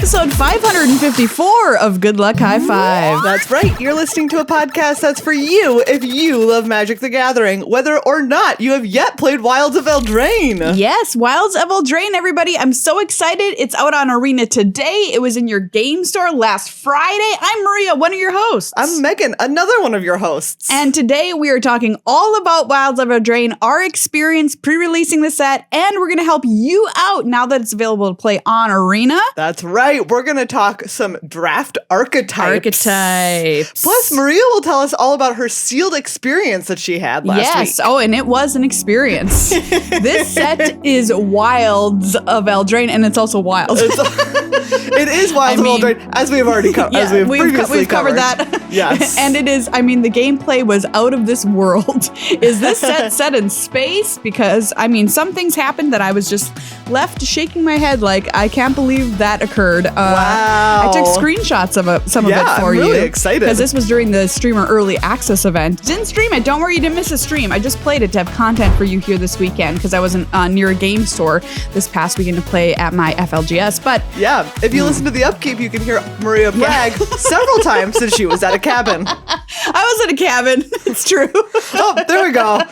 episode 554 of Good Luck High Five. That's right. You're listening to a podcast that's for you if you love Magic the Gathering, whether or not you have yet played Wilds of Eldraine. Yes, Wilds of Eldraine, everybody. I'm so excited. It's out on Arena today. It was in your game store last Friday. I'm Maria, one of your hosts. I'm Meghan, another one of your hosts. And today we are talking all about Wilds of Eldraine, our experience pre-releasing the set, and we're going to help you out now that it's available to play on Arena. That's right. We're going to talk some draft archetypes. Plus, Maria will tell us all about her sealed experience that she had last week. Yes. Oh, and it was an experience. This set is Wilds of Eldraine, and it's also wild. It is Wilds of Eldraine, as we've already covered. Yeah, we've covered that. Yes. And it is, I mean, the gameplay was out of this world. Is this set in space? Because, I mean, some things happened that I was just left shaking my head like, I can't believe that occurred. Wow. I took screenshots of some of it for you. I'm really excited. Because this was during the streamer early access event. Didn't stream it. Don't worry, you didn't miss a stream. I just played it to have content for you here this weekend because I wasn't near a game store this past weekend to play at my FLGS. But yeah, if you listen to the upkeep, you can hear Maria brag several times since she was at a cabin. I was at a cabin. It's true. Oh, there we go.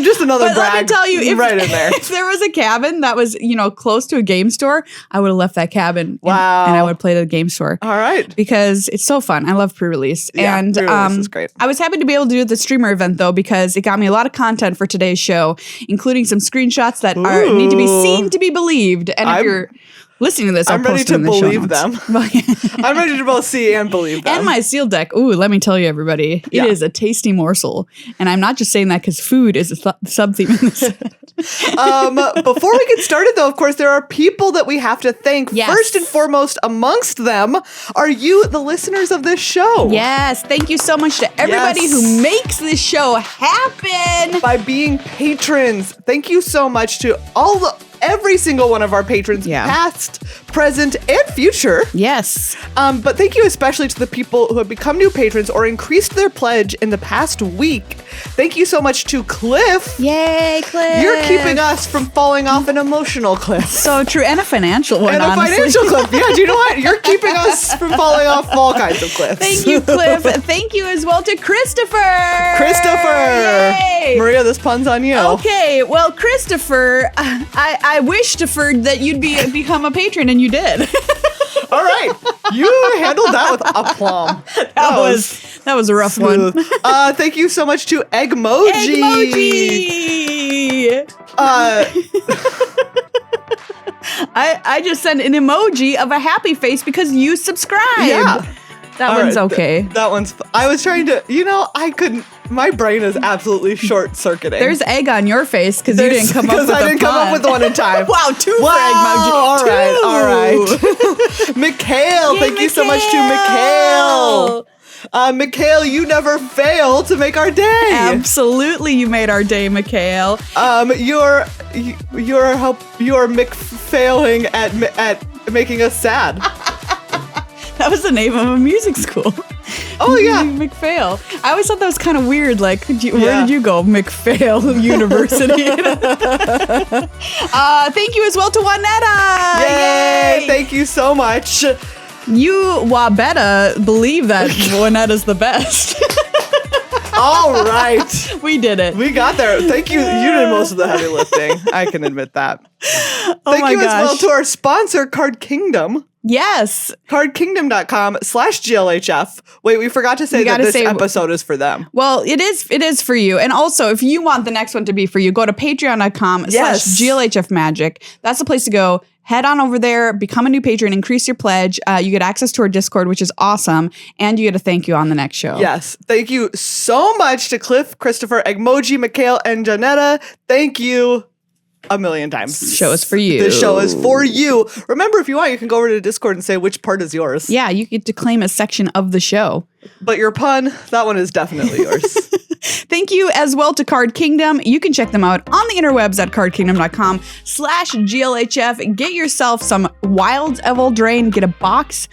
Just another brag. Let me tell you, right in there. If there was a cabin that was, close to a game store, I would have left that cabin. Wow. And I would play at the game store. All right. Because it's so fun. I love pre-release. Yeah, and pre-release is great. I was happy to be able to do the streamer event though, because it got me a lot of content for today's show, including some screenshots that need to be seen to be believed. And if you're listening to this, I'm ready to believe them. I'm I'm ready to both see and believe them. And my sealed deck. Ooh, let me tell you, everybody, it is a tasty morsel. And I'm not just saying that because food is a sub-theme in this. Before we get started, though, of course, there are people that we have to thank. Yes. First and foremost, amongst them are you, the listeners of this show. Yes. Thank you so much to everybody who makes this show happen. By being patrons. Thank you so much to every single one of our patrons, past, present, and future. Yes. But thank you especially to the people who have become new patrons or increased their pledge in the past week. Thank you so much to Cliff. Yay, Cliff. You're keeping us from falling off an emotional cliff. So true. And a financial one, And a financial cliff. Yeah, do you know what? You're keeping us from falling off all kinds of cliffs. Thank you, Cliff. Thank you as well to Christopher. Yay! Maria, this pun's on you. Okay, well, Christopher, I wished that you'd become a patron, and you did. All right, you handled that with aplomb. That was a rough smooth one. Thank you so much to Eggmoji. I just sent an emoji of a happy face because you subscribed. Yeah. That one's okay. That one's. I was trying to. I couldn't. My brain is absolutely short-circuiting. There's egg on your face because you didn't come up with I didn't come up with one in time. Wow, two for Eggmoji. All right. Mikhail, thank you so much to Mikhail. Mikhail, you never fail to make our day. Absolutely, you made our day, Mikhail. You're failing at making us sad. That was the name of a music school. Oh, yeah. McPhail. I always thought that was kind of weird. Like, where did you go? McPhail University. Thank you as well to Juanetta. Yay! Thank you so much. You, Wabetta, believe that Juanetta's the best. All right. We did it. We got there. Thank you. You did most of the heavy lifting. I can admit that. Thank you as well to our sponsor, Card Kingdom. Yes. cardkingdom.com/GLHF. Wait, we forgot to say that this episode is for them. Well, it is for you. And also, if you want the next one to be for you, go to patreon.com/GLHF Magic. That's the place to go. Head on over there, become a new patron, increase your pledge. You get access to our Discord, which is awesome. And you get a thank you on the next show. Yes. Thank you so much to Cliff, Christopher, Eggmoji, Mikhail, and Janetta. Thank you a million times. The show is for you. The show is for you. Remember, if you want, you can go over to Discord and say which part is yours. Yeah, you get to claim a section of the show. But your pun, that one is definitely yours. Thank thank you as well to Card Kingdom. You can check them out on the interwebs at cardkingdom.com/GLHF. Get yourself some Wilds of Eldraine. Get a box.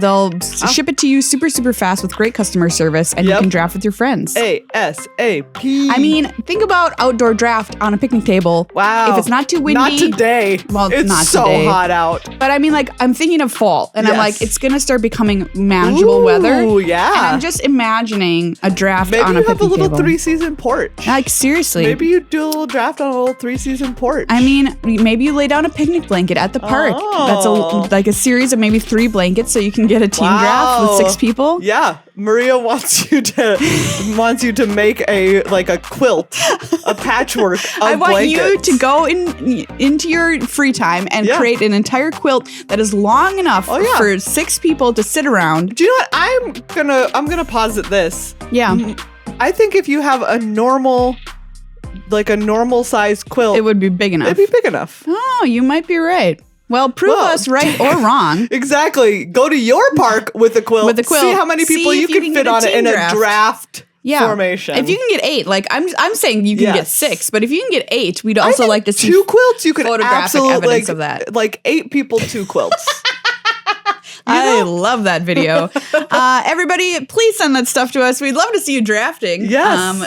They'll ship it to you super, super fast with great customer service, and you can draft with your friends. ASAP. I mean, think about outdoor draft on a picnic table. Wow. If it's not too windy. Not today. Well, it's not so today. hot out. But I mean, like, I'm thinking of fall, and I'm like, it's going to start becoming manageable weather. Oh, yeah. And I'm just imagining a draft Maybe on a picnic table. Maybe you have a little 3-season porch. Like, seriously. Maybe you do a little draft on a little 3-season porch. I mean, maybe you lay down a picnic blanket at the park. That's like a series of maybe 3 blankets so you can get a team draft with 6 people. Yeah. Maria wants you to make a quilt, a patchwork of I want blankets. you to go into your free time and create an entire quilt that is long enough for 6 people to sit around. Do you know what? I'm gonna posit this. Yeah. I think if you have a normal sized quilt, it would be big enough. It'd be big enough. Oh, you might be right. Well, prove us right or wrong. Exactly. Go to your park with a quilt. See how many people you can fit on it in a draft formation. If you can get 8, like I'm saying you can get 6, but if you can get 8, we'd also like to see 2 quilts. You could photographic evidence of that. Like 8 people, 2 quilts. I love that video. Everybody, please send that stuff to us. We'd love to see you drafting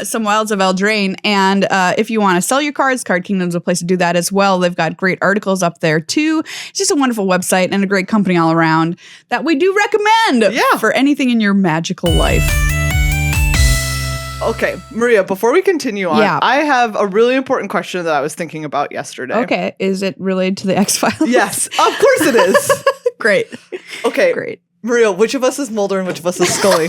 some Wilds of Eldraine. And if you want to sell your cards, Card Kingdom's a place to do that as well. They've got great articles up there too. It's just a wonderful website and a great company all around that we do recommend for anything in your magical life. Okay, Maria, before we continue on, I have a really important question that I was thinking about yesterday. Okay, is it related to the X-Files? Yes, of course it is. Great. Okay, great. Maria, which of us is Mulder and which of us is Scully?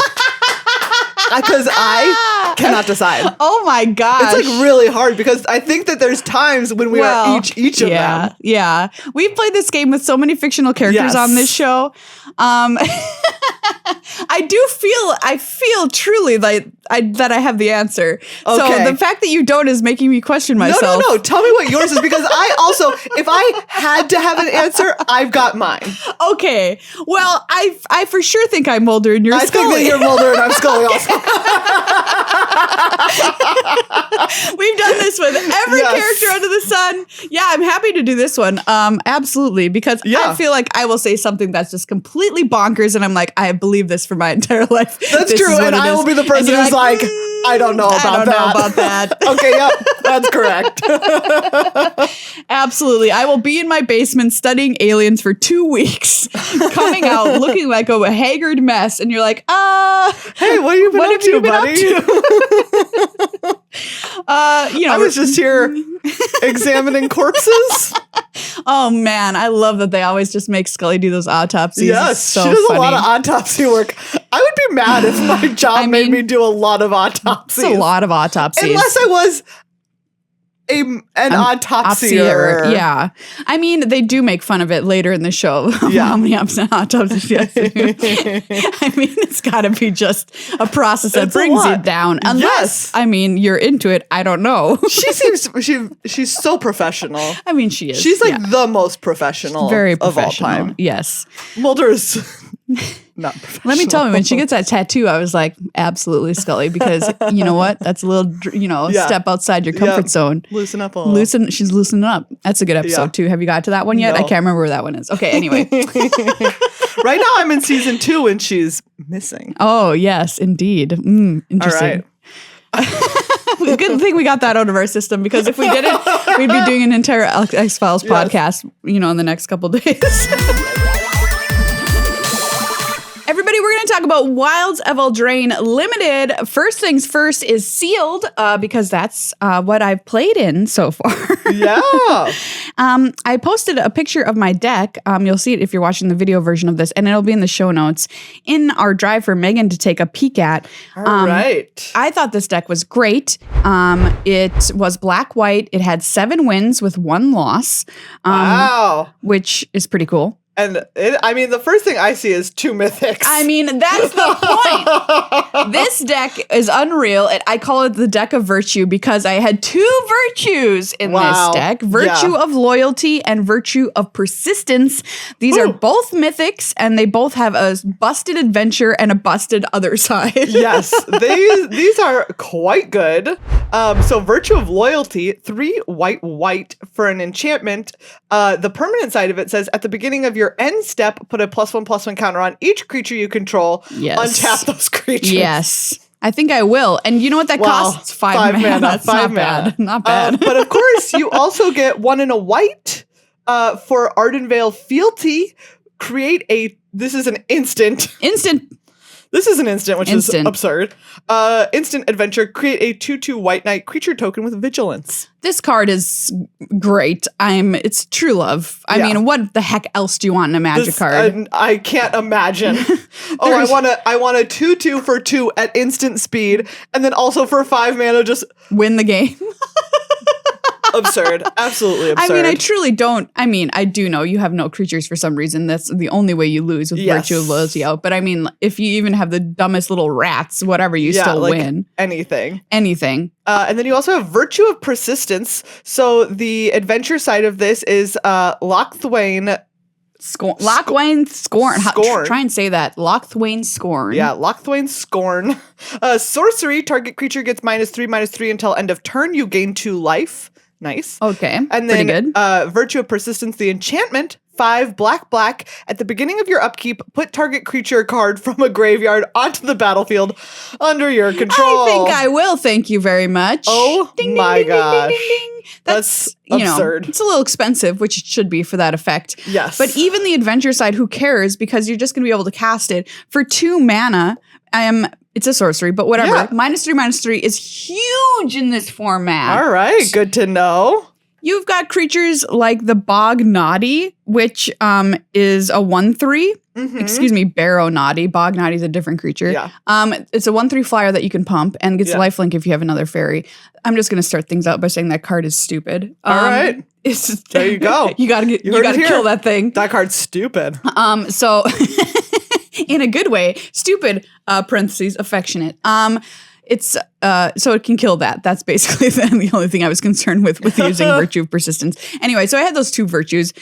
Because I cannot decide. Oh my gosh. It's like really hard because I think that there's times when we are each of them. Yeah. We've played this game with so many fictional characters on this show. I feel truly that I have the answer. Okay. So the fact that you don't is making me question myself. No. Tell me what yours is because I also, if I had to have an answer, I've got mine. Okay. Well, I for sure think I'm Mulder and you're Scully. I think that you're Mulder and I'm Scully also. We've done this with every character under the sun. Yeah, I'm happy to do this one. Absolutely. Because I feel like I will say something that's just completely bonkers and I'm like, I have believed this for my entire life. That's true. And I will be the person who's like, I don't know about that. Okay, yep, that's correct. Absolutely. I will be in my basement studying aliens for 2 weeks, coming out looking like a haggard mess. And you're like, hey, what have you been up to, buddy? I was just here examining corpses. Oh man, I love that they always just make Scully do those autopsies. Yes, so she does funny. a lot of autopsy work. I would be mad if my job made me do a lot of autopsies. It's a lot of autopsies. Unless I was an autopsier. Yeah. I mean, they do make fun of it later in the show. How many autopsies? I mean, it's got to be just a process that brings it down. Unless, I mean, you're into it. I don't know. She's so professional. I mean, she is. She's like the most professional Very of all professional. time. Yes. Mulder's not professional. Let me tell you, when she gets that tattoo, I was like, absolutely Scully, because you know what? That's a little, step outsed your comfort zone. Loosen up a little. She's loosening up. That's a good episode too. Have you got to that one yet? No. I can't remember where that one is. Okay, anyway. Right now I'm in season 2 and she's missing. Oh, yes, indeed. Interesting. All right. Good thing we got that out of our system, because if we didn't, we'd be doing an entire X-Files podcast, in the next couple days. Everybody, we're going to talk about Wilds of Eldraine Limited. First things first is sealed, because that's what I've played in so far. Yeah. I posted a picture of my deck. You'll see it if you're watching the video version of this, and it'll be in the show notes in our drive for Meghan to take a peek at. All right. I thought this deck was great. It was black-white. It had 7 wins with 1 loss. Wow. Which is pretty cool. And the first thing I see is 2 mythics. I mean, that's the point. This deck is unreal. I call it the deck of virtue because I had 2 virtues in this deck. Virtue of loyalty and virtue of persistence. These are both mythics, and they both have a busted adventure and a busted other side. Yes, these are quite good. So virtue of loyalty, 3 white for an enchantment. The permanent side of it says at the beginning of your end step, put a +1/+1 counter on each creature you control. Yes. Untap those creatures. Yes. I think I will. And you know what that costs? 5 mana. That's not bad. Not bad. But of course, you also get 1 and a white for Ardenvale Fealty. This is an instant. This is an instant, which is absurd. Instant adventure. Create a 2/2 white knight creature token with vigilance. This card is great. It's true love. I mean, what the heck else do you want in a Magic card? I can't imagine. I want a 2/2 for 2 at instant speed, and then also for 5 mana, just win the game. Absurd. Absolutely absurd. I mean, I truly don't. I mean, I do know you have no creatures for some reason. That's the only way you lose with Virtue of Loyalty out. But I mean, if you even have the dumbest little rats, whatever, you still win. Anything. And then you also have Virtue of Persistence. So the adventure side of this is Lochthwain Scorn. Try and say that. Lochthwain Scorn. Yeah, Lochthwain Scorn. Sorcery. Target creature gets -3/-3 until end of turn. You gain 2 life. Nice. Okay. And then Virtue of Persistence, the enchantment, 5 black. At the beginning of your upkeep, put target creature card from a graveyard onto the battlefield under your control. I think I will. Thank you very much. Oh my gosh. That's absurd. It's a little expensive, which it should be for that effect. Yes. But even the adventure side, who cares? Because you're just going to be able to cast it for 2 mana. It's a sorcery, but whatever. Yeah. -3/-3 is huge in this format. All right. Good to know. You've got creatures like the Bog Naughty, which is a 1/3. Mm-hmm. Excuse me, Barrow Naughty. Bog Naughty is a different creature. Yeah. It's a 1/3 flyer that you can pump and gets lifelink if you have another fairy. I'm just going to start things out by saying that card is stupid. All right. There you go. You got to kill that thing. That card's stupid. So in a good way, stupid, parentheses, affectionate. It's so it can kill that. That's basically the only thing I was concerned with using Virtue of Persistence. Anyway, so I had those 2 virtues.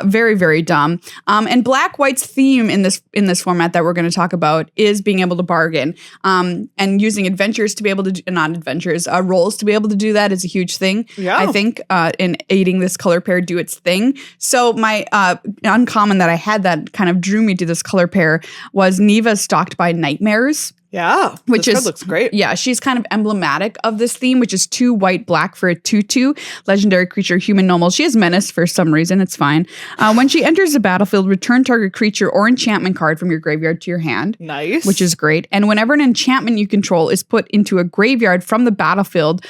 Very, very dumb. And Black-White's theme in this format that we're going to talk about is being able to bargain. And using adventures to be able to not adventures, roles to be able to do that is a huge thing. Yeah. I think in aiding this color pair do its thing. So my uncommon that I had that kind of drew me to this color pair was Neva Stalked by Nightmares. Yeah, which card looks great. Yeah, she's kind of emblematic of this theme, which is 2 white-black for a 2/2 legendary creature, human normal. She has menace for some reason. It's fine. When she enters the battlefield, return target creature or enchantment card from your graveyard to your hand. Nice, which is great. And whenever an enchantment you control is put into a graveyard from the battlefield,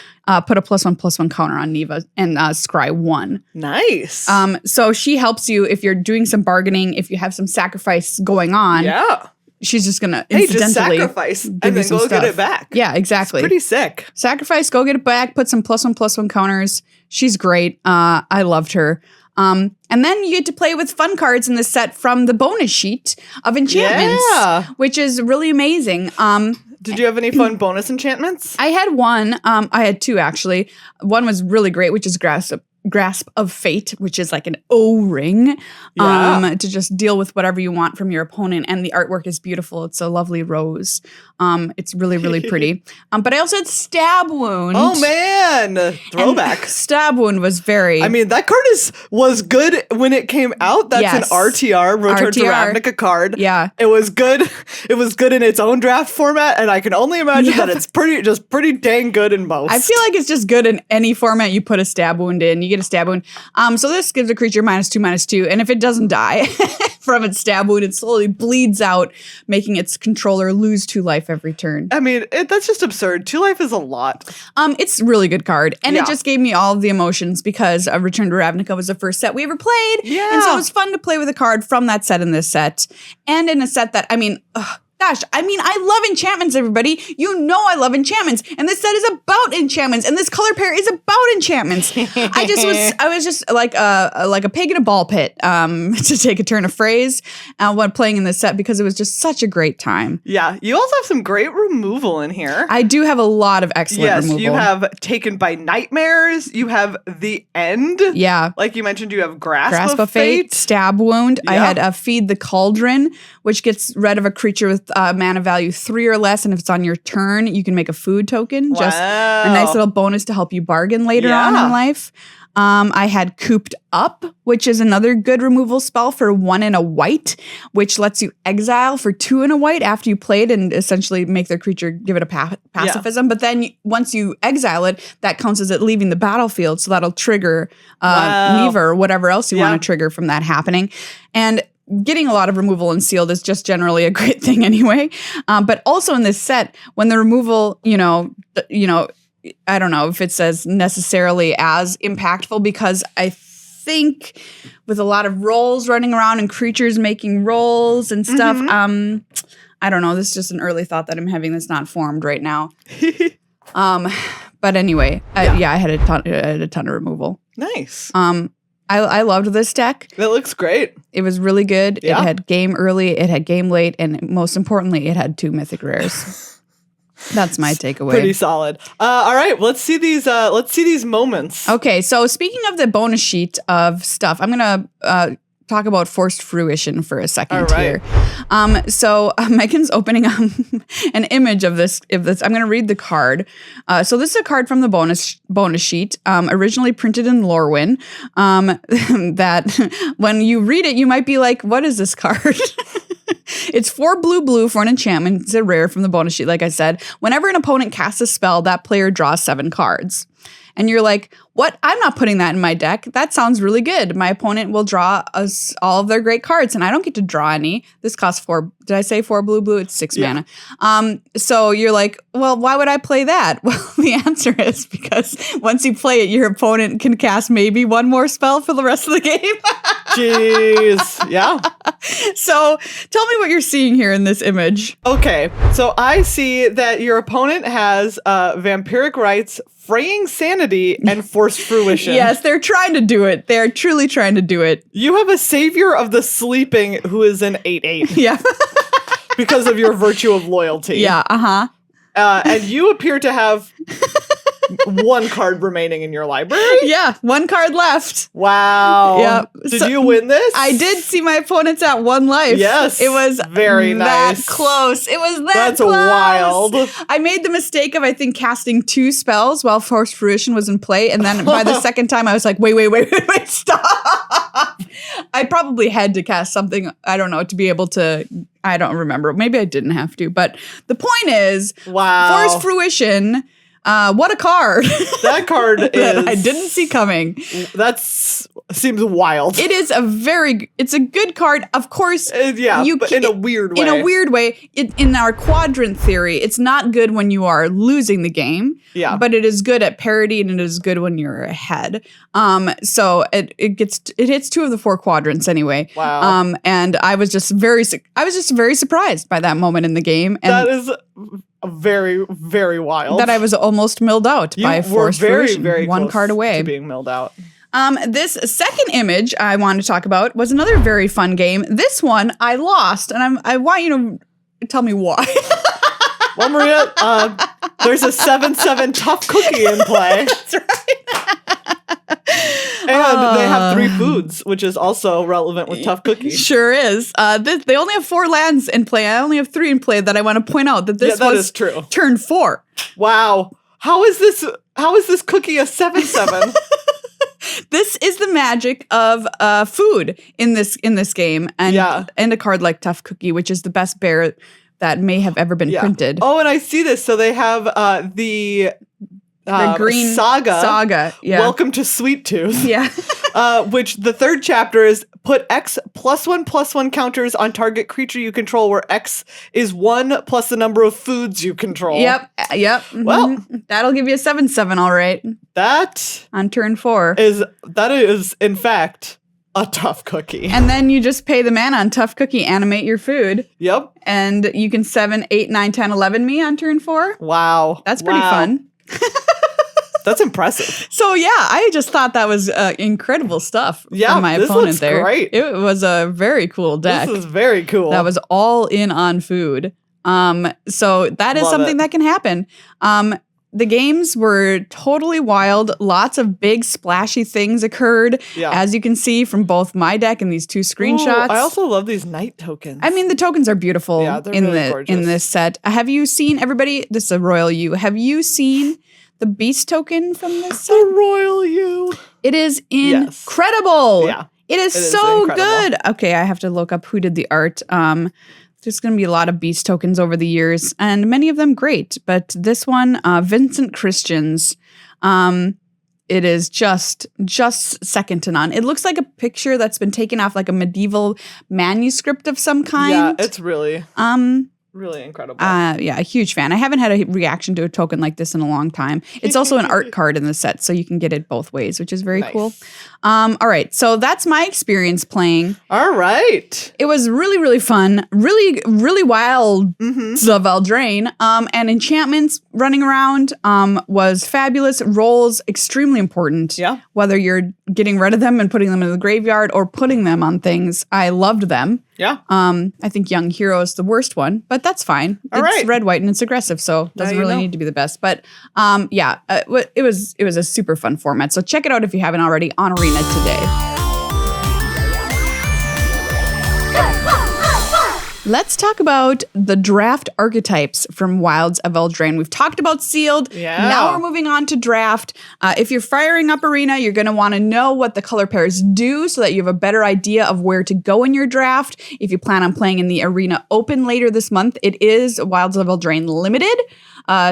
put a +1/+1 counter on Neva and scry 1. Nice. So she helps you if you're doing some bargaining, if you have some sacrifice going on. Yeah. She's just gonna incidentally just sacrifice and then go get it back. Yeah, exactly. It's pretty sick. Sacrifice, go get it back, put some +1/+1 counters. She's great. I loved her. And then you get to play with fun cards in this set from the bonus sheet of enchantments, which is really amazing. Did you have any fun bonus enchantments? I had one. I had 2 actually. One was really great, which is Grasp of Fate, which is like an O-ring to just deal with whatever you want from your opponent. And the artwork is beautiful. It's a lovely rose. It's really, really pretty. But I also had Stab Wound. Oh, man. Throwback. And Stab Wound was very... I mean, that card was good when it came out. That's an RTR, Return to Ravnica card. Yeah. It was good. It was good in its own draft format, and I can only imagine that it's pretty dang good in most. I feel like it's just good in any format you put a Stab Wound in. You get a Stab Wound. So this gives a creature -2/-2, and if it doesn't die from its Stab Wound, it slowly bleeds out, making its controller lose 2 life every turn. I mean, that's just absurd. 2 life is a lot. It's a really good card, and it just gave me all of the emotions because Return to Ravnica was the first set we ever played, and so it was fun to play with a card from that set in this set, and in a set that, I mean, gosh, I mean, I love enchantments, everybody. You know I love enchantments. And this set is about enchantments. And this color pair is about enchantments. I was just like a pig in a ball pit, to take a turn of phrase, when playing in this set, because it was just such a great time. Yeah. You also have some great removal in here. I do have a lot of excellent removal. Yes, you have Taken by Nightmares. You have The End. Yeah. Like you mentioned, you have Grasp of Fate. Stab Wound. Yeah. I had Feed the Cauldron, which gets rid of a creature with mana value 3 or less, and if it's on your turn, you can make a food token. Wow. Just a nice little bonus to help you bargain later on in life. I had Cooped Up, which is another good removal spell for 1 and a white, which lets you exile for 2 and a white after you play it and essentially make their creature give it a pacifism. Yeah. But then once you exile it, that counts as it leaving the battlefield. So that'll trigger Neeva or whatever else you want to trigger from that happening. And getting a lot of removal in sealed is just generally a great thing anyway. But also in this set, when the removal, I don't know if it says necessarily as impactful, because I think with a lot of rolls running around and creatures making rolls and stuff, I don't know. This is just an early thought that I'm having that's not formed right now. But anyway, I had a ton of removal. Nice. I loved this deck. It looks great. It was really good. Yeah. It had game early, it had game late, and most importantly, it had 2 mythic rares. That's my takeaway. Pretty solid. All right, let's see these moments. Okay, so speaking of the bonus sheet of stuff, I'm gonna talk about Forced Fruition for a second here. So Meghan's opening an image of this. I'm going to read the card. So this is a card from the bonus sheet, originally printed in Lorwyn. That when you read it, you might be like, "What is this card?" It's 4 blue for an enchantment. It's a rare from the bonus sheet, like I said. Whenever an opponent casts a spell, that player draws 7 cards. And you're like, what? I'm not putting that in my deck. That sounds really good. My opponent will draw us all of their great cards, and I don't get to draw any. This costs 4. Did I say 4 blue? It's 6 mana. So you're like, well, why would I play that? Well, the answer is because once you play it, your opponent can cast maybe 1 more spell for the rest of the game. Jeez. Yeah. So tell me what you're seeing here in this image. Okay. So I see that your opponent has Vampiric Rites, Fraying Sanity, and Forced Fruition. Yes, they're trying to do it. They're truly trying to do it. You have a Savior of the Sleeping who is an 8/8. Yeah. Because of your Virtue of Loyalty. Yeah, and you appear to have 1 card remaining in your library? Yeah, 1 card left. Wow. Yep. Did you win this? I did see my opponents at 1 life. Yes. It was very nice. That close. It was That's close. Wild. I made the mistake of, I think, casting 2 spells while Forced Fruition was in play. And then by the second time, I was like, wait, stop. I probably had to cast something, I don't know, to be able to, I don't remember. Maybe I didn't have to. But the point is, Forced Fruition, what a card. That card is... I didn't see coming. That seems wild. It is it's a good card. Of course. But in a weird way. In a weird way. In our quadrant theory, it's not good when you are losing the game. Yeah. But it is good at parity, and it is good when you're ahead. So it hits 2 of the 4 quadrants anyway. Wow. And I was just very surprised by that moment in the game. And that is very, very wild. That I was almost milled out by Forced Fruition. Very 1 card away. To being milled out. This second image I want to talk about was another very fun game. This one I lost, and I want you to tell me why. Well, Maria, there's a 7/7 tough cookie in play. That's right. And they have 3 foods, which is also relevant with tough cookies. Sure is. They only have 4 lands in play. I only have 3 in play. That I want to point out that this was true. Turn 4. Wow. How is this cookie a 7/7? This is the magic of food in this game, and a card like Tough Cookie, which is the best bear that may have ever been printed. Oh, and I see this. So they have the green saga. Yeah. Welcome to Sweet Tooth. Yeah. Which the 3rd chapter is put X +1/+1 counters on target creature you control, where X is 1 plus the number of foods you control. Yep. Mm-hmm. Well, that'll give you a 7/7, all right. That on turn 4 is in fact a tough cookie. And then you just pay the mana on tough cookie, animate your food. Yep. And you can 7, 8, 9, 10, 11 me on turn 4. Wow. That's pretty fun. That's impressive. So yeah, I just thought that was incredible stuff from my opponent there. Great. It was a very cool deck. This is very cool. That was all in on food. So that is something that can happen. The games were totally wild. Lots of big splashy things occurred, as you can see from both my deck and these 2 screenshots. Ooh, I also love these night tokens. I mean, the tokens are beautiful gorgeous. in this set. Have you seen, everybody, this is a Royal You, have you seen the Beast token from this set? The Royal You. It is incredible. Yeah. It is so good. Okay, I have to look up who did the art. There's going to be a lot of Beast tokens over the years, and many of them great. But this one, Vincent Christian's, it is just second to none. It looks like a picture that's been taken off like a medieval manuscript of some kind. Yeah, it's really incredible. Yeah, a huge fan. I haven't had a reaction to a token like this in a long time. It's also an art card in the set, so you can get it both ways, which is very cool. All right, so that's my experience playing. All right. It was really, really fun. Really, really wild of Eldraine. And enchantments running around was fabulous. Rolls, extremely important. Yeah. Whether you're getting rid of them and putting them in the graveyard or putting them on things, I loved them. Yeah. I think Young Hero is the worst one, but that's fine. It's red, white, and it's aggressive, so it doesn't really need to be the best. But it was a super fun format. So check it out if you haven't already on Arena today. Let's talk about the draft archetypes from Wilds of Eldraine. We've talked about sealed. Yeah. Now we're moving on to draft. If you're firing up Arena, you're going to want to know what the color pairs do so that you have a better idea of where to go in your draft. If you plan on playing in the Arena Open later this month, it is Wilds of Eldraine Limited.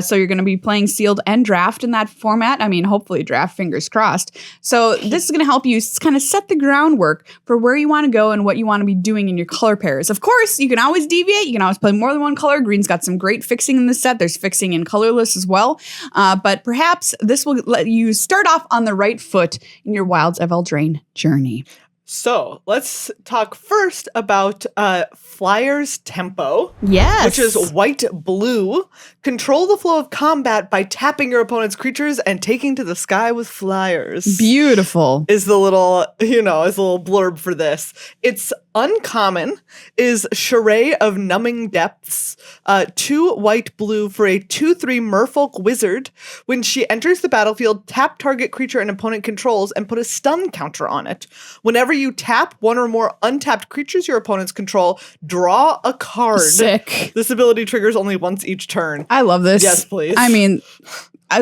So you're going to be playing sealed and draft in that format. I mean, hopefully draft, fingers crossed. So this is going to help you kind of set the groundwork for where you want to go and what you want to be doing in your color pairs. Of course, you can always deviate. You can always play more than one color. Green's got some great fixing in this set. There's fixing in colorless as well. But perhaps this will let you start off on the right foot in your Wilds of Eldraine journey. So let's talk first about Flyer's Tempo. Yes. Which is white-blue. Control the flow of combat by tapping your opponent's creatures and taking to the sky with flyers. Beautiful. Is the little, blurb for this. It's uncommon, is Charade of Numbing Depths, 2 white-blue for a 2/3 Merfolk Wizard. When she enters the battlefield, tap target creature an opponent controls and put a stun counter on it. Whenever you tap one or more untapped creatures your opponents control, draw a card. Sick. This ability triggers only once each turn. I love this. Yes, please. I mean,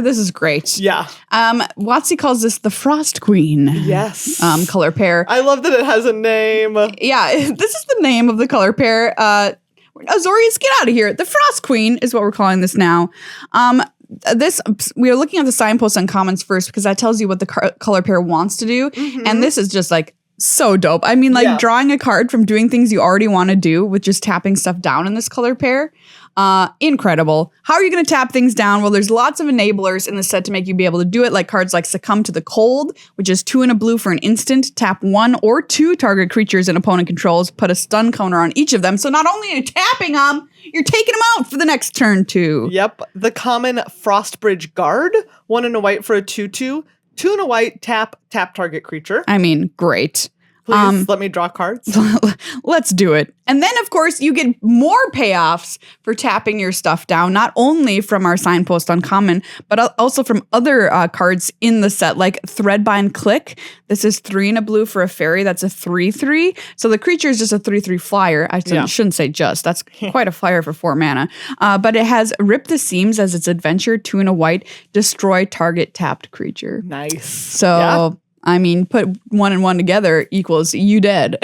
this is great. Yeah. WotC calls this the Frost Queen. Yes. Color pair. I love that it has a name. Yeah, this is the name of the color pair. Azorius, get out of here. The Frost Queen is what we're calling this now. We are looking at the signpost on commons first because that tells you what the color pair wants to do. Mm-hmm. And this is just like so dope. I mean, drawing a card from doing things you already want to do with just tapping stuff down in this color pair. Incredible. How are you going to tap things down? Well, there's lots of enablers in the set to make you be able to do it, like cards like Succumb to the Cold, which is 2 and a blue for an instant. Tap 1 or 2 target creatures an opponent controls. Put a stun counter on each of them. So not only are you tapping them, you're taking them out for the next turn too. Yep. The common Frostbridge Guard, 1 and a white for a 2/2. 2 and a white, tap target creature. I mean, great. Please let me draw cards. Let's do it. And then, of course, you get more payoffs for tapping your stuff down, not only from our signpost uncommon, but also from other cards in the set, like Threadbind Click. This is 3 and a blue for a fairy. That's a 3/3. So the creature is just a 3/3 flyer. I shouldn't say just. That's quite a flyer for 4 mana. But it has Rip the Seams as its adventure, 2 and a white, destroy target tapped creature. Nice. So, I mean, put 1 and 1 together equals you dead.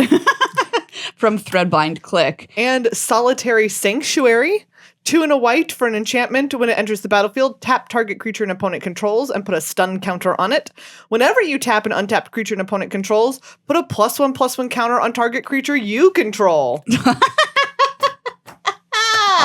From Threadbind Click. And Solitary Sanctuary, 2 and a white for an enchantment. When it enters the battlefield, tap target creature an opponent controls and put a stun counter on it. Whenever you tap an untapped creature an opponent controls, put a +1/+1 counter on target creature you control.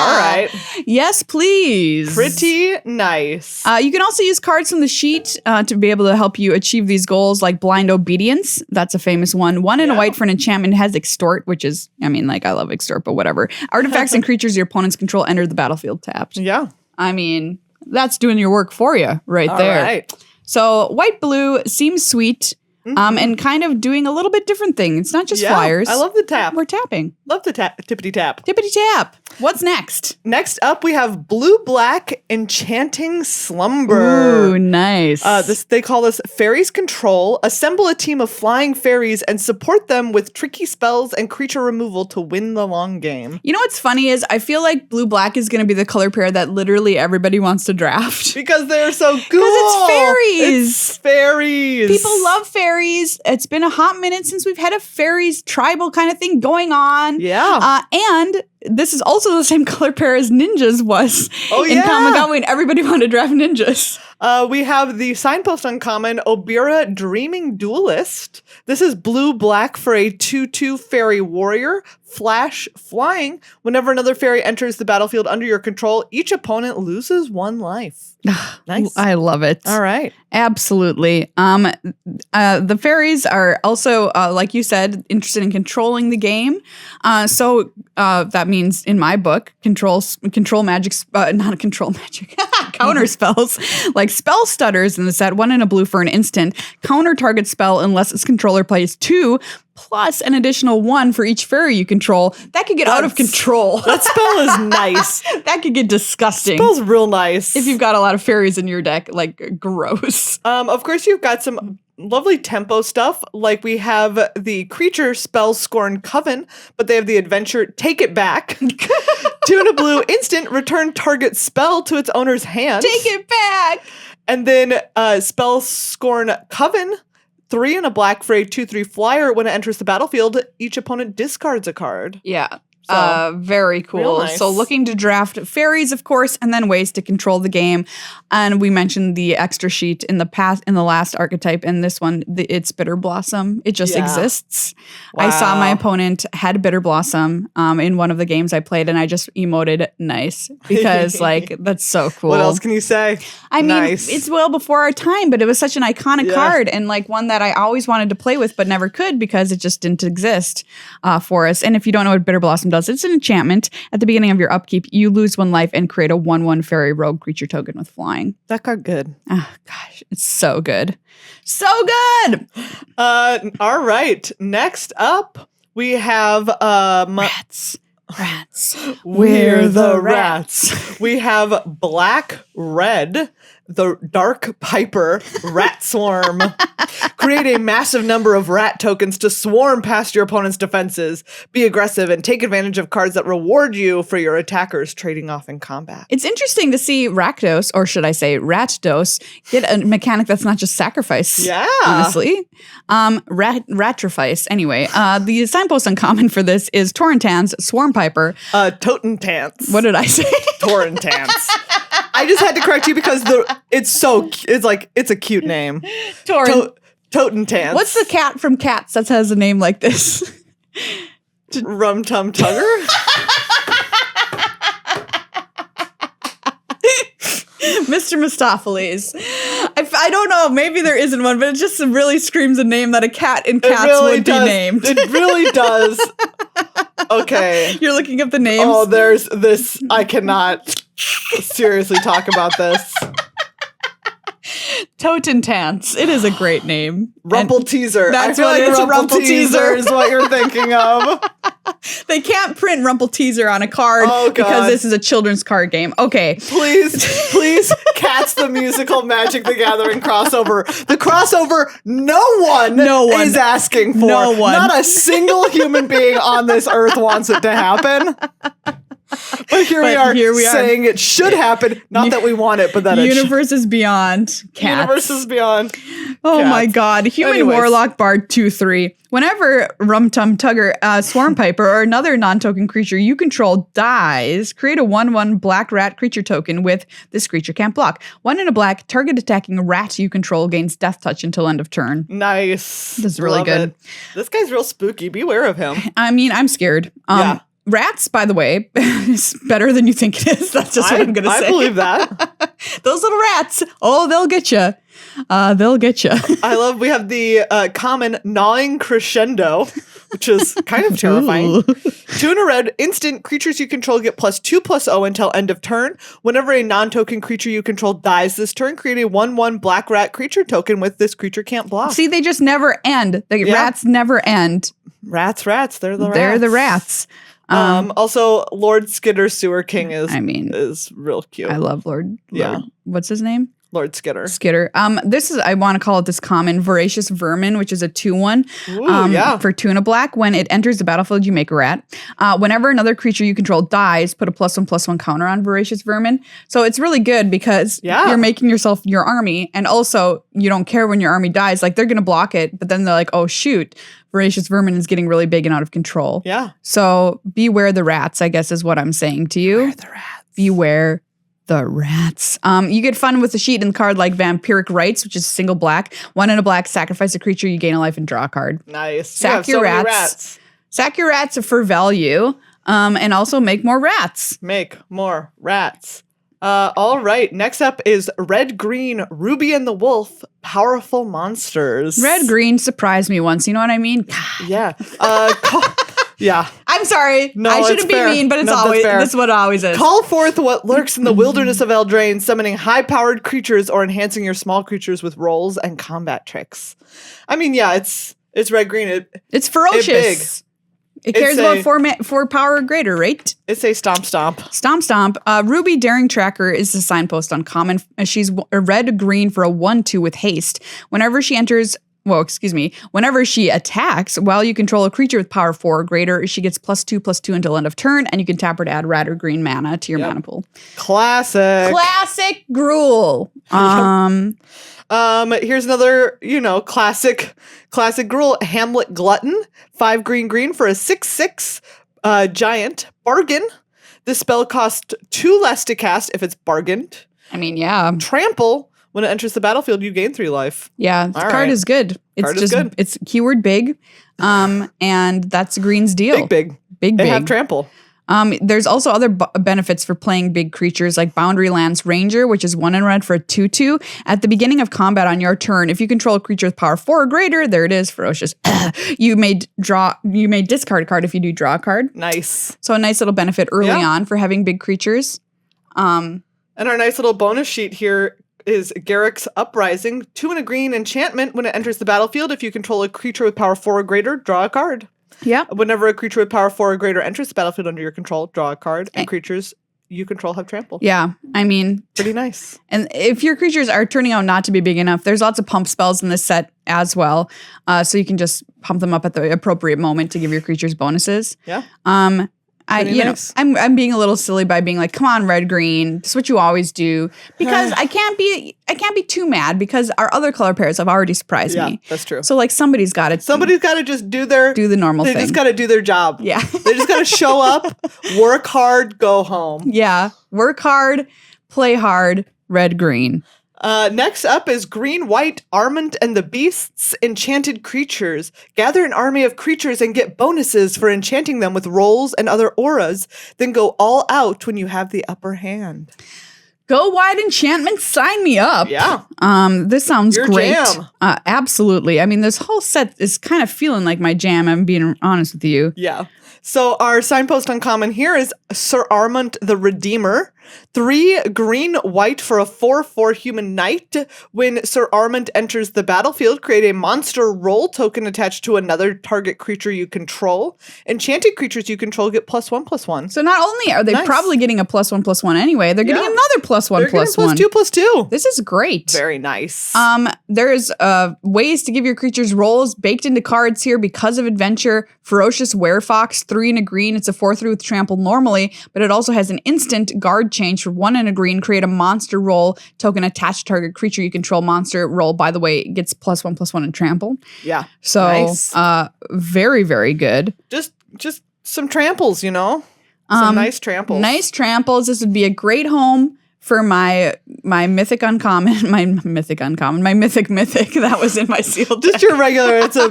All right. Yes, please. Pretty nice. You can also use cards from the sheet to be able to help you achieve these goals, like Blind Obedience. That's a famous one. 1 and a white for an enchantment. It has Extort, which is, I mean, like, I love Extort, but whatever. Artifacts and creatures your opponents control enter the battlefield tapped. Yeah. I mean, that's doing your work for you right there. All right. So white-blue seems sweet. And kind of doing a little bit different thing. It's not just flyers. I love the tap. We're tapping. Love the tippity tap. Tippity tap. What's next? Next up, we have blue-black Enchanting Slumber. Ooh, nice. They call this Fairies Control. Assemble a team of flying fairies and support them with tricky spells and creature removal to win the long game. You know what's funny is I feel like blue-black is going to be the color pair that literally everybody wants to draft. Because they're so cool. Because it's fairies. It's fairies. People love fairies. It's been a hot minute since we've had a fairies tribal kind of thing going on. Yeah. And this is also the same color pair as ninjas was in yeah. Kamigawa, and everybody wanted to draft ninjas. We have the Signpost uncommon, Obira Dreaming Duelist. This is blue-black for a 2/2 fairy warrior. Flash flying. Whenever another fairy enters the battlefield under your control, each opponent loses 1 life. Nice. I love it. All right. Absolutely. The fairies are also, like you said, interested in controlling the game. So that means, in my book, control magic, not control magic, counter spells, like spell stutters in the set. 1 and a blue for an instant. Counter target spell unless its controller plays 2, plus an additional 1 for each fairy you control. That could get out of control. That spell is nice. That could get disgusting. Spell's real nice. If you've got a lot of fairies in your deck, like, gross. Of course, you've got some lovely tempo stuff. Like, we have the creature spell Scorn Coven, but they have the adventure Take It Back. 2 and a blue instant, return target spell to its owner's hand. Take it back. And then spell Scorn Coven. 3 and a black for a 2/3 flyer. When it enters the battlefield, each opponent discards a card. Yeah. So, very cool. nice. So looking to draft fairies, of course, and then ways to control the game. And we mentioned the extra sheet in the last archetype. And this one, it's Bitter Blossom. It just exists. Wow. I saw my opponent had Bitter Blossom in one of the games I played, and I just emoted nice because like that's so cool. What else can you say? I mean, it's well before our time, but it was such an iconic card and like one that I always wanted to play with but never could because it just didn't exist for us. And if you don't know what Bitter Blossom does, it's an enchantment. At the beginning of your upkeep, you lose 1 life and create a 1/1 fairy rogue creature token with flying. That card good. Oh gosh, it's so good. So good. All right. Next up, we have Rats. We're the rats. We have black red, the Dark Piper Rat Swarm. Create a massive number of rat tokens to swarm past your opponent's defenses. Be aggressive and take advantage of cards that reward you for your attackers trading off in combat. It's interesting to see Rakdos, or should I say Ratdos, get a mechanic that's not just sacrifice. Yeah. Honestly. Ratrifice. Anyway, the signpost uncommon for this is Torrentans, Swarm Piper. Totentance. What did I say? Torrentance. I just had to correct you because it's a cute name. Totentance. What's the cat from Cats that has a name like this? Rum Tum Tugger? Mr. Mistopheles. I don't know. Maybe there isn't one, but it just really screams a name that a cat in Cats really would does. be named. It really does. Okay. You're looking up the names? Oh, there's this. I cannot seriously talk about this. Totentance. It is a great name. Rumple-Teaser. That's I feel what like it is, Rumple-Teaser is what you're thinking of. They can't print Rumple-Teaser on a card because this is a children's card game. Okay. Please, Cats the Musical Magic the Gathering crossover. The crossover no one is asking for. No one. Not a single human being on this earth wants it to happen. But here we are saying it should happen. Not that we want it, but that Universe is beyond Cats. Universe is beyond Oh Cats. my God. Human Warlock Bard 2/3. Whenever Rum Tum Tugger, Swarm Piper, or another non-token creature you control dies, create a 1/1 black rat creature token with this creature can't block. 1 and a black, target attacking rat you control gains death touch until end of turn. Nice. This is really good. This guy's real spooky. Beware of him. I mean, I'm scared. Yeah. Rats, by the way, is better than you think it is. That's just what I'm going to say. I believe that. Those little rats, they'll get you. They'll get you. We have the common gnawing crescendo, which is kind of terrifying. 2 in a red, instant creatures you control get +2/+0 until end of turn. Whenever a non-token creature you control dies this turn, create a 1/1 black rat creature token with this creature can't block. See, they just never end. The rats never end. Rats. They're the rats. They're the rats. Also, Lord Skitter Sewer King is real cute. I love Lord. What's his name? Lord Skitter. I want to call it this common Voracious Vermin, which is a 2/1 for 2 and a black. When it enters the battlefield, you make a rat. Whenever another creature you control dies, put a +1/+1 counter on Voracious Vermin. So it's really good because you're making yourself your army, and also you don't care when your army dies. Like, they're going to block it, but then they're like, oh shoot, Voracious Vermin is getting really big and out of control. Yeah. So beware the rats, I guess is what I'm saying to you. Beware the rats. Beware the rats. You get fun with a sheet and card like Vampiric Rites, which is single black. 1 in a black, sacrifice a creature, you gain a life and draw a card. Nice. Sack your rats. Sack your rats for value. And also make more rats. Make more rats. All right. Next up is Red Green Ruby and the Wolf Powerful Monsters. Red Green surprised me once. You know what I mean? Yeah. Yeah. I'm sorry. No, I shouldn't be mean, but this is what it always is. Call forth what lurks in the wilderness of Eldraine, summoning high-powered creatures or enhancing your small creatures with rolls and combat tricks. I mean, yeah, it's Red Green. It's ferocious. It cares about 4 power or greater, right? It's a stomp. Stomp. Ruby Daring Tracker is a signpost on common. She's a red-green for a 1/2 with haste. Whenever she attacks, while you control a creature with power 4 or greater, she gets +2/+2 until end of turn, and you can tap her to add red or green mana to your mana pool. Classic Gruul. Here's another, classic Gruul, Hamlet Glutton, 5 green for a 6/6 giant. Bargain. This spell costs 2 less to cast if it's bargained. I mean, yeah. Trample. When it enters the battlefield, you gain 3 life. Yeah, the card is good. It's keyword big, and that's Green's deal. Big. They have trample. There's also other benefits for playing big creatures like Boundary Lands Ranger, which is 1 in red for a 2/2. At the beginning of combat on your turn, if you control a creature with power 4 or greater, there it is, ferocious. You may discard a card if you do draw a card. Nice. So a nice little benefit early on for having big creatures. And our nice little bonus sheet here is Garrick's Uprising, 2 and a green enchantment. When it enters the battlefield, if you control a creature with power 4 or greater, draw a card. Yeah. Whenever a creature with power 4 or greater enters the battlefield under your control, draw a card. And creatures you control have trample. Yeah. I mean, pretty nice. And if your creatures are turning out not to be big enough, there's lots of pump spells in this set as well. So you can just pump them up at the appropriate moment to give your creatures bonuses. Yeah. I'm being a little silly by being like, come on, red green, this is what you always do, because I can't be too mad because our other color pairs have already surprised me. That's true. So like somebody's got to just do the normal thing. They just got to do their job. Yeah. They just got to show up, work hard, go home. Yeah. Work hard, play hard, red green. Next up is Green-White Armament and the Beasts, Enchanted Creatures. Gather an army of creatures and get bonuses for enchanting them with rolls and other auras. Then go all out when you have the upper hand. Go wide enchantment, sign me up. Yeah. This sounds Your great. Jam. Absolutely. I mean, this whole set is kind of feeling like my jam, I'm being honest with you. Yeah. So our signpost uncommon here is Sir Armant the Redeemer. 3 green-white for a 4/4 human knight. When Sir Armant enters the battlefield, create a monster roll token attached to another target creature you control. Enchanted creatures you control get +1/+1. So not only are they probably getting a +1/+1 anyway, they're getting another +1/+1. +2/+2. This is great. Very nice. There's ways to give your creatures rolls baked into cards here because of adventure. Ferocious Werefox, 3 and a green. It's a 4/3 with trample normally, but it also has an instant guard change for 1 and a green. Create a monster roll token attached to target creature you control. Monster roll, by the way, gets +1/+1 in trample. Yeah. So nice. Very, very good. Just some tramples, Some nice tramples. Nice tramples. This would be a great home for my mythic uncommon, my mythic mythic that was in my sealed deck. Just your regular, it's a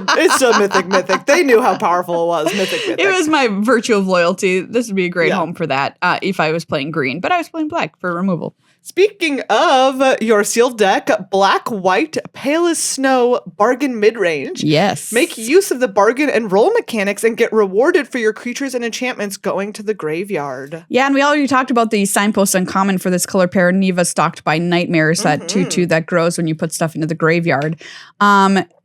mythic. They knew how powerful it was, mythic. It was my virtue of loyalty. This would be a great home for that if I was playing green, but I was playing black for removal. Speaking of your sealed deck, black, white, pale as snow, bargain mid-range. Yes. Make use of the bargain and roll mechanics and get rewarded for your creatures and enchantments going to the graveyard. Yeah, and we already talked about the signpost uncommon for this color pair, Neva Stalked by Nightmares, that 2/2 that grows when you put stuff into the graveyard.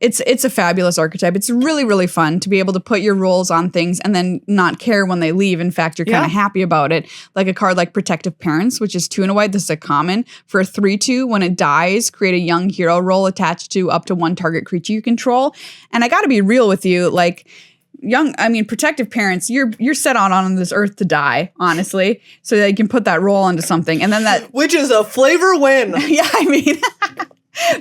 It's a fabulous archetype. It's really, really fun to be able to put your rolls on things and then not care when they leave. In fact, you're kind of happy about it. Like a card like Protective Parents, which is 2 and a white. This is a common for a 3/2. When it dies, create a young hero roll attached to up to 1 target creature you control. And I got to be real with you, like Protective Parents, you're set on this earth to die, honestly, so that you can put that roll onto something, and then that which is a flavor win. Yeah, I mean.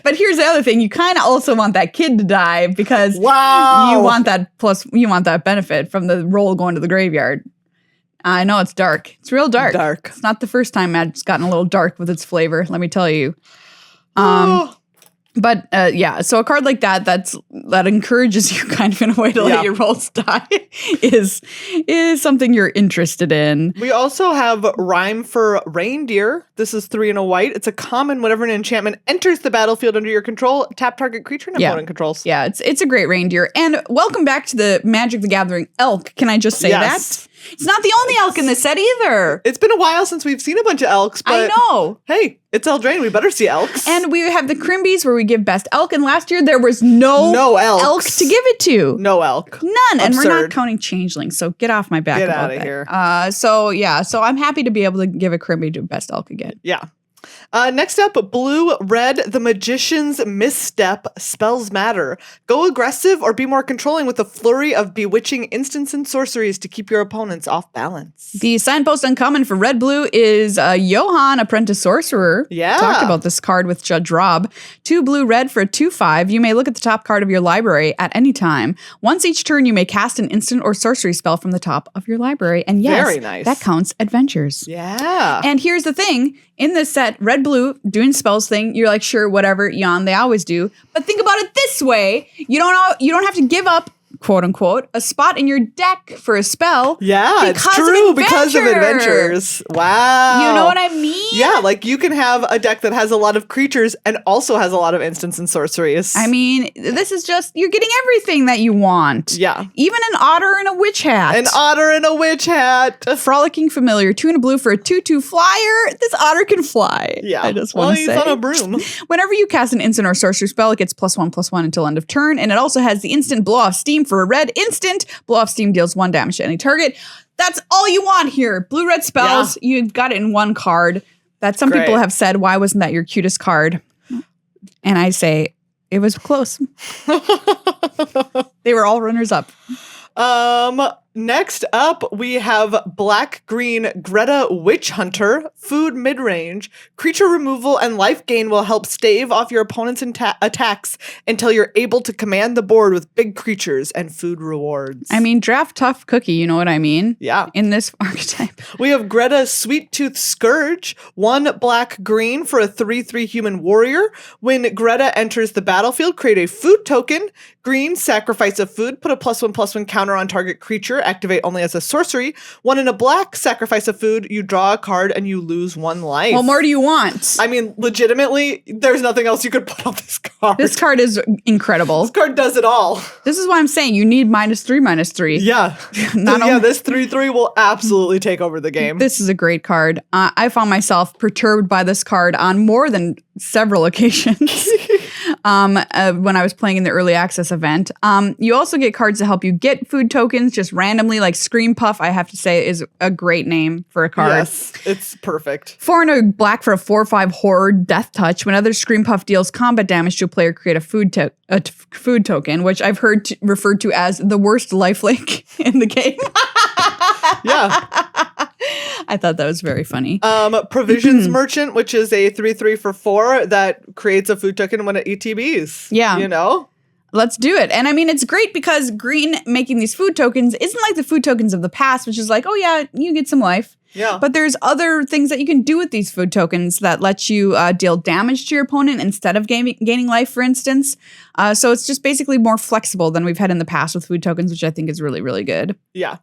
But here's the other thing: you kind of also want that kid to die because you want that benefit from the roll going to the graveyard. I know it's dark. It's real dark. It's not the first time Magic's gotten a little dark with its flavor, let me tell you. But so a card like that encourages you kind of in a way to let your rolls die is something you're interested in. We also have Rhyme for Reindeer. This is 3 and a white. It's a common whenever an enchantment enters the battlefield under your control, tap target creature and opponent controls. Yeah, it's a great reindeer. And welcome back to the Magic the Gathering elk. Can I just say that? It's not the only elk in this set either. It's been a while since we've seen a bunch of elks, but I know. Hey, it's Eldraine. We better see elks. And we have the Crimbies where we give best elk, and last year there was no elk to give it to. No elk. None. Absurd. And we're not counting changelings, so get off my back about that. Get out of here. So I'm happy to be able to give a Crimbie to best elk again. Yeah. Next up, blue-red, the Magician's Misstep, Spells Matter. Go aggressive or be more controlling with a flurry of bewitching instants and sorceries to keep your opponents off balance. The signpost uncommon for red-blue is Johann, Apprentice Sorcerer. Yeah. Talked about this card with Judge Rob. 2 blue-red for a 2/5. You may look at the top card of your library at any time. Once each turn, you may cast an instant or sorcery spell from the top of your library. And yes, very nice. That counts adventures. Yeah. And here's the thing. In this set, red-blue, doing spells thing, you're like, sure, whatever, yawn, they always do. But think about it this way. You don't have to give up, quote unquote, a spot in your deck for a spell. Yeah, it's true because of adventures. Wow. You know what I mean? Yeah, like you can have a deck that has a lot of creatures and also has a lot of instants and sorceries. I mean, this is just, you're getting everything that you want. Yeah. Even an otter and a witch hat. An otter and a witch hat. Frolicking Familiar, 2 and a blue for a 2/2 flyer. This otter can fly. Yeah. I just want to say. He's on a broom. Whenever you cast an instant or sorcery spell, it gets +1/+1 until end of turn, and it also has the instant Blow Off Steam for a red instant. Blow Off Steam deals 1 damage to any target. That's all you want here. Blue-red spells, you've got it in one card. That some people have said, why wasn't that your cutest card? And I say, it was close. They were all runners up. Next up, we have black-green Greta Witch Hunter, food mid-range. Creature removal and life gain will help stave off your opponent's attacks until you're able to command the board with big creatures and food rewards. I mean, draft tough cookie, you know what I mean? Yeah. In this archetype. We have Greta Sweet Tooth Scourge, 1 black-green for a 3/3 human warrior. When Greta enters the battlefield, create a food token. Green, sacrifice a food, put a +1/+1 counter on target creature, activate only as a sorcery. 1 in a black, sacrifice a food, you draw a card, and you lose 1 life. What more do you want? I mean, legitimately, there's nothing else you could put on this card. This card is incredible. This card does it all. This is why I'm saying you need -3/-3. Yeah. This 3/3 will absolutely take over the game. This is a great card. I found myself perturbed by this card on more than several occasions when I was playing in the early access event. You also get cards to help you get food tokens just randomly, like Scream Puff, I have to say, is a great name for a card. Yes, it's perfect. 4 and a black for a 4/5 horror Death Touch. Whenever Scream Puff deals combat damage to a player, create a food token, which I've heard referred to as the worst lifelink in the game. Yeah. I thought that was very funny. Provisions Merchant, which is a 3/3 for 4 that creates a food token when it ETBs. Yeah. You know? Let's do it. And I mean, it's great because green making these food tokens isn't like the food tokens of the past, which is like, oh yeah, you get some life. Yeah. But there's other things that you can do with these food tokens that let you deal damage to your opponent instead of gaining life, for instance. So it's just basically more flexible than we've had in the past with food tokens, which I think is really, really good. Yeah.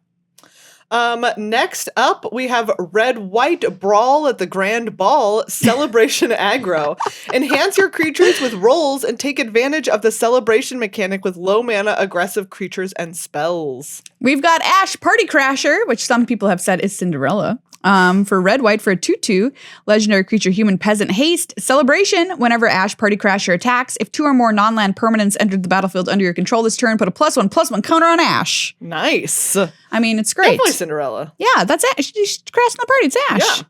Next up, we have Red-White Brawl at the Grand Ball, Celebration Aggro. Enhance your creatures with rolls and take advantage of the celebration mechanic with low mana aggressive creatures and spells. We've got Ash Party Crasher, which some people have said is Cinderella. For red-white for a 2/2, legendary creature, human peasant, haste, celebration. Whenever Ash Party Crasher attacks, if 2 or more non-land permanents entered the battlefield under your control this turn, put a +1/+1 counter on Ash. Nice. I mean, it's great. Definitely Cinderella. Yeah, that's Ash. She's crashing the party. It's Ash.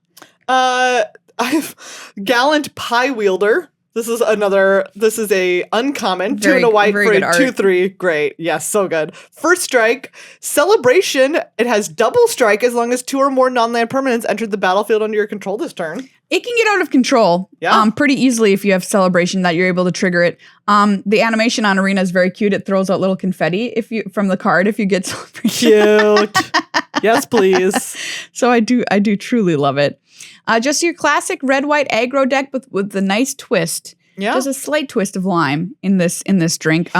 Yeah. I've Gallant Pie Wielder. This is a uncommon, 2 and a white for a 2/3. Great. Yes, so good. First strike, celebration. It has double strike as long as 2 or more non-land permanents entered the battlefield under your control this turn. It can get out of control pretty easily if you have celebration that you're able to trigger it. The animation on Arena is very cute. It throws out little confetti from the card if you get celebration. Cute. Yes, please. So I do truly love it. Just your classic red-white aggro deck with the nice twist. Yeah. Just a slight twist of lime in this drink.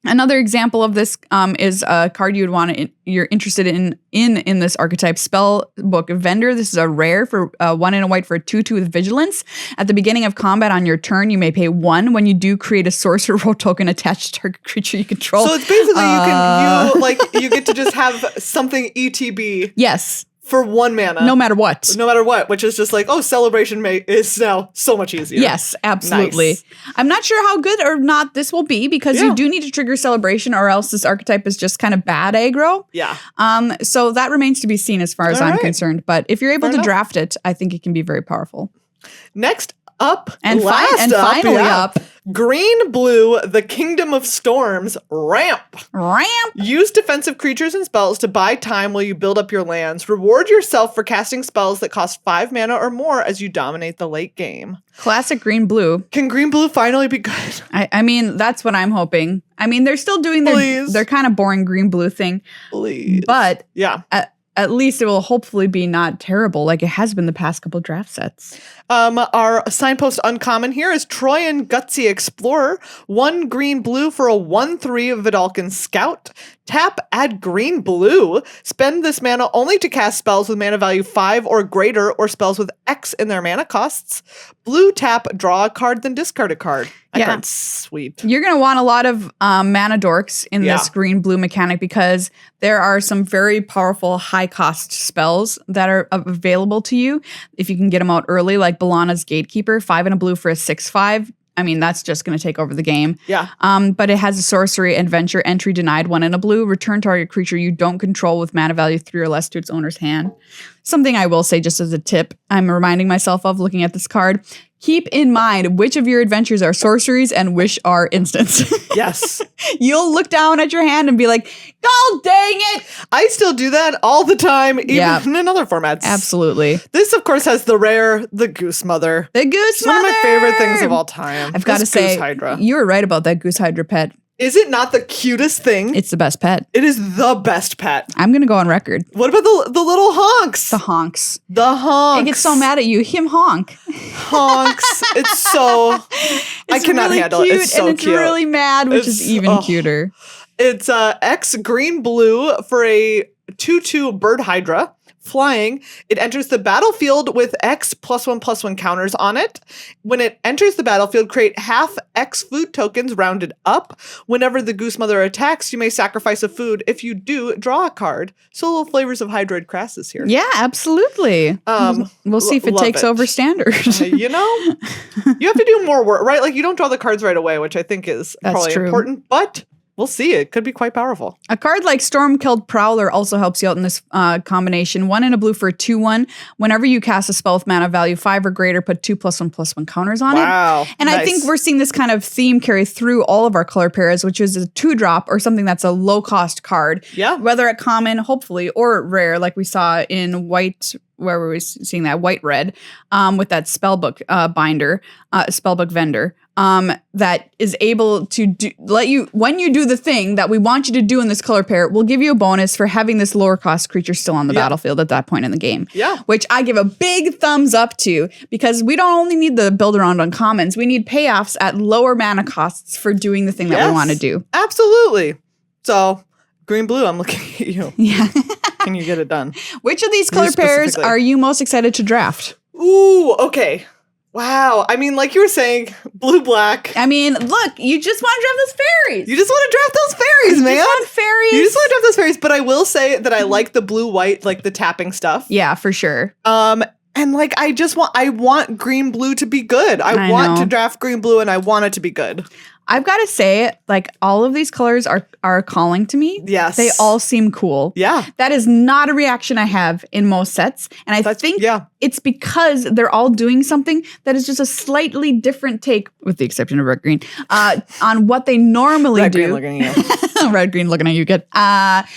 Another example of this is a card you're interested in this archetype, Spellbook Vendor. This is a rare for 1 and a white for a 2/2 with vigilance. At the beginning of combat on your turn, you may pay 1 when you do create a sorcerer role token attached to target creature you control. So it's basically you get to just have something ETB. Yes. For 1 mana. No matter what. No matter what, which is just like, celebration is now so much easier. Yes, absolutely. Nice. I'm not sure how good or not this will be because you do need to trigger celebration or else this archetype is just kind of bad aggro. Yeah. So that remains to be seen as far as I'm concerned. But if you're able to draft it, I think it can be very powerful. Next up, finally up. Green Blue, the Kingdom of Storms, Ramp. Use defensive creatures and spells to buy time while you build up your lands. Reward yourself for casting spells that cost 5 mana or more as you dominate the late game. Classic Green Blue. Can Green Blue finally be good? I mean, that's what I'm hoping. I mean, they're still doing their kind of boring Green Blue thing. Please. But yeah. At least it will hopefully be not terrible like it has been the past couple draft sets. Our signpost uncommon here is Troyan Gutsy Explorer. 1 green blue for a 1/3 Vidalcan Scout. Tap, add green blue. Spend this mana only to cast spells with mana value 5 or greater or spells with X in their mana costs. Blue tap, draw a card, then discard a card. That card's sweet. You're going to want a lot of mana dorks in this green-blue mechanic because there are some very powerful high-cost spells that are available to you if you can get them out early, like Balana's Gatekeeper, 5 and a blue for a 6/5. I mean, that's just going to take over the game. Yeah. But it has a sorcery adventure entry denied 1 and a blue. Return target creature you don't control with mana value 3 or less to its owner's hand. Something I will say just as a tip, I'm reminding myself of looking at this card. Keep in mind which of your adventures are sorceries and which are instants. Yes. You'll look down at your hand and be like, "God dang it!" I still do that all the time, even in other formats. Absolutely. This, of course, has the rare, the Goose Mother. The Goose Mother! One of my favorite things of all time. I've got to say, you were right about that Goose Hydra pet. Is it not the cutest thing? It's the best pet. It is the best pet. I'm going to go on record. What about the little honks? The honks. The honks. It gets so mad at you. Him honk. Honks. It's so... I cannot really handle it. It's so and cute. It's really mad, which is even cuter. It's X green blue for a 2/2 Bird Hydra. Flying, it enters the battlefield with X +1/+1 counters on it. When it enters the battlefield, create half X food tokens rounded up. Whenever the Goose Mother attacks, you may sacrifice a food. If you do, draw a card. So little flavors of Hydroid Crassus here. Yeah, absolutely. We'll see if it takes over standard. You have to do more work, right? Like you don't draw the cards right away, which I think is probably important, but we'll see. It could be quite powerful. A card like Stormkilled Prowler also helps you out in this combination. 1 and a blue for a 2/1. Whenever you cast a spell with mana value 5 or greater, put 2 +1/+1 counters on it. Wow. And I think we're seeing this kind of theme carry through all of our color pairs, which is a 2-drop or something that's a low-cost card. Yeah. Whether at common, hopefully, or rare, like we saw in white, where we were seeing that white-red with that spellbook binder, spellbook vendor. that is able to let you, when you do the thing that we want you to do in this color pair, we'll give you a bonus for having this lower cost creature still on the battlefield at that point in the game. Yeah. Which I give a big thumbs up to, because we don't only need the build around uncommons, we need payoffs at lower mana costs for doing the thing that we want to do. Absolutely. So, green, blue, I'm looking at you. Yeah. Can you get it done? Which of these color pairs are you most excited to draft? Ooh, okay. Wow. I mean, like you were saying, blue, black. I mean, look, you just want to draft those fairies. You just want to draft those fairies, man. You just want fairies. You just want to draft those fairies. But I will say that I like the blue, white, like the tapping stuff. Yeah, for sure. And like, I want green, blue to be good. I want to draft green, blue, and I want it to be good. I've got to say, like, all of these colors are calling to me. Yes. They all seem cool. Yeah. That is not a reaction I have in most sets. And I think it's because they're all doing something that is just a slightly different take, with the exception of red, green, on what they normally do. Red, green looking at you. Red, green looking at you, good. That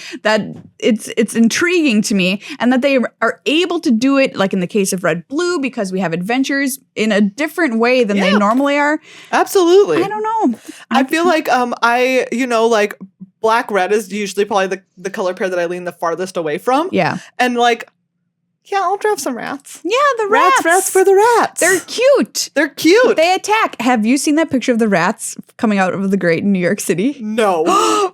it's intriguing to me, and that they are able to do it, like in the case of red, blue, because we have adventures in a different way than they normally are. Absolutely. I don't know. I feel like like black, red is usually probably the color pair that I lean the farthest away from. Yeah. And like, yeah, I'll draft some rats. Yeah, the rats. Rats for the rats. They're cute. They're cute. They attack. Have you seen that picture of the rats coming out of the grate in New York City? No.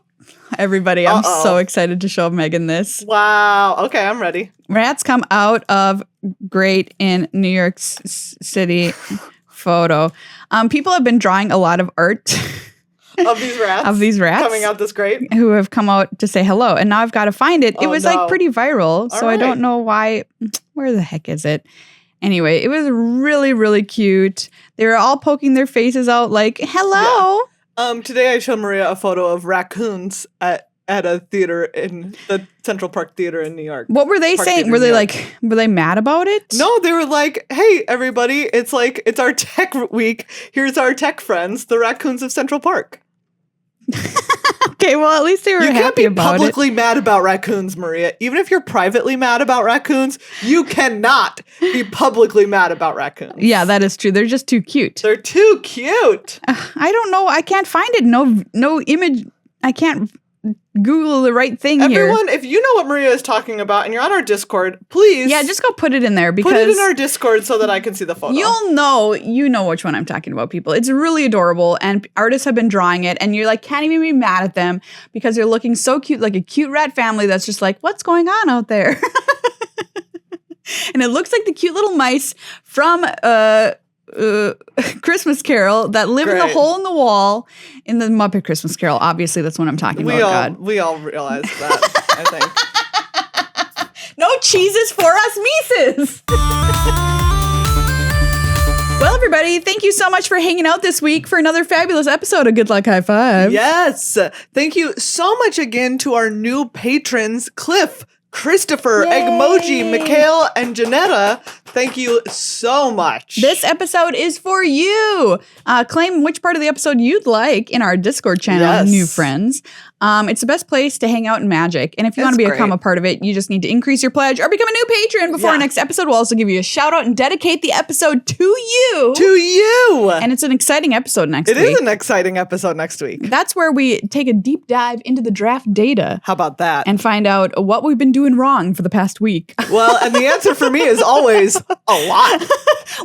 Everybody, I'm so excited to show Meghan this. Wow. Okay, I'm ready. Rats come out of grate in New York City photo. People have been drawing a lot of art of these rats coming out this grate, who have come out to say hello, and now I've got to find it. It was like pretty viral, so I don't know why. Where the heck is it? Anyway, it was really, really cute. They were all poking their faces out like, hello. Yeah. Today I showed Maria a photo of raccoons at a theater in the Central Park Theater in New York. What were they saying? Were they mad about it? No, they were like, hey, everybody, it's our tech week. Here's our tech friends, the raccoons of Central Park. Okay, well, at least they were happy about it. You can't be publicly mad about raccoons, Maria. Even if you're privately mad about raccoons, you cannot be publicly mad about raccoons. Yeah, that is true. They're just too cute. They're too cute. I don't know. I can't find it. No image. I can't Google the right thing here. Everyone, if you know what Maria is talking about and you're on our Discord, please. Yeah, just go put it in there, because put it in our Discord so that I can see the photo. You know which one I'm talking about, people. It's really adorable, and artists have been drawing it, and you're like, can't even be mad at them because they're looking so cute, like a cute rat family that's just like, what's going on out there? And it looks like the cute little mice from Christmas Carol that live in the hole in the wall in the Muppet Christmas Carol. Obviously, that's what I'm talking about. We all realize that, I think. No cheeses for us Mises. Well, everybody, thank you so much for hanging out this week for another fabulous episode of Good Luck High Five. Yes. Thank you so much again to our new patrons, Cliff, Christopher, Eggmoji, Mikhail, and Janetta. Thank you so much. This episode is for you. Claim which part of the episode you'd like in our Discord channel, new friends. It's the best place to hang out in Magic. And if you want to become a part of it, you just need to increase your pledge or become a new patron before our next episode. We'll also give you a shout out and dedicate the episode to you. To you. And it's an exciting episode next week. It is an exciting episode next week. That's where we take a deep dive into the draft data. How about that? And find out what we've been doing wrong for the past week. Well, and the answer for me is always a lot.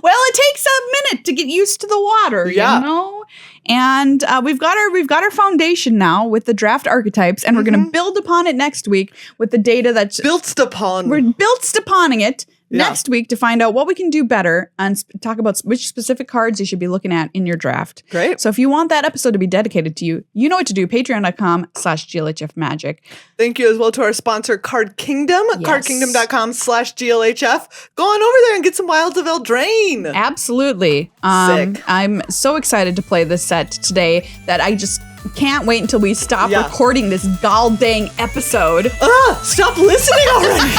Well, it takes a minute to get used to the water, you know? And we've got our foundation now with the draft archetypes, and we're going to build upon it next week with the data that's built upon. We're built uponing it next week to find out what we can do better and talk about which specific cards you should be looking at in your draft. Great. So if you want that episode to be dedicated to you, you know what to do. Patreon.com/GLHF Magic. Thank you as well to our sponsor, Card Kingdom. Yes. CardKingdom.com/GLHF. Go on over there and get some Wilds of Eldraine. Absolutely. Sick. I'm so excited to play this set today that I just can't wait until we stop recording this gall-dang episode. Stop listening already!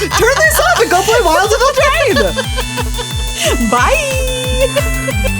Turn this off and go play Wilds of Eldraine! Bye!